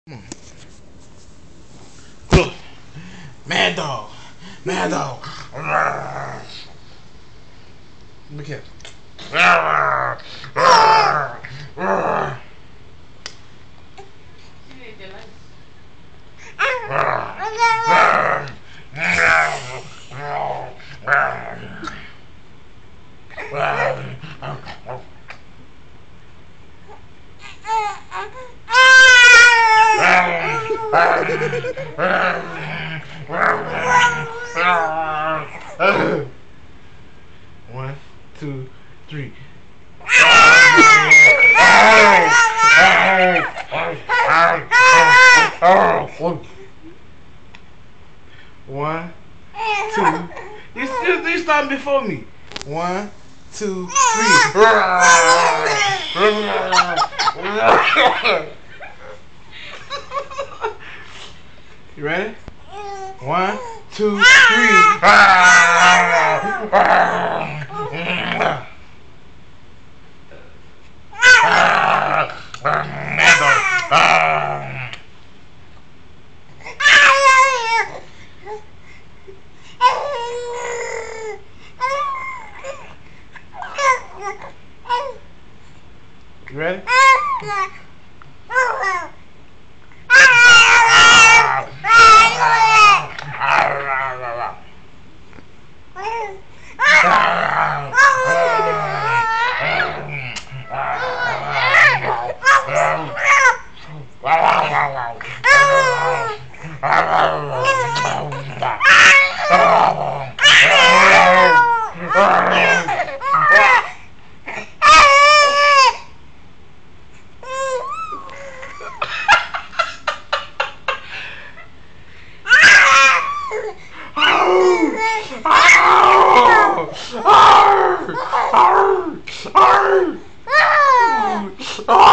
Come on. Look. Mad dog. Mad dog. Look here. One, two, three. One, two. You starting before me. One, two, three. You ready? One, two, three. You ready? Oh!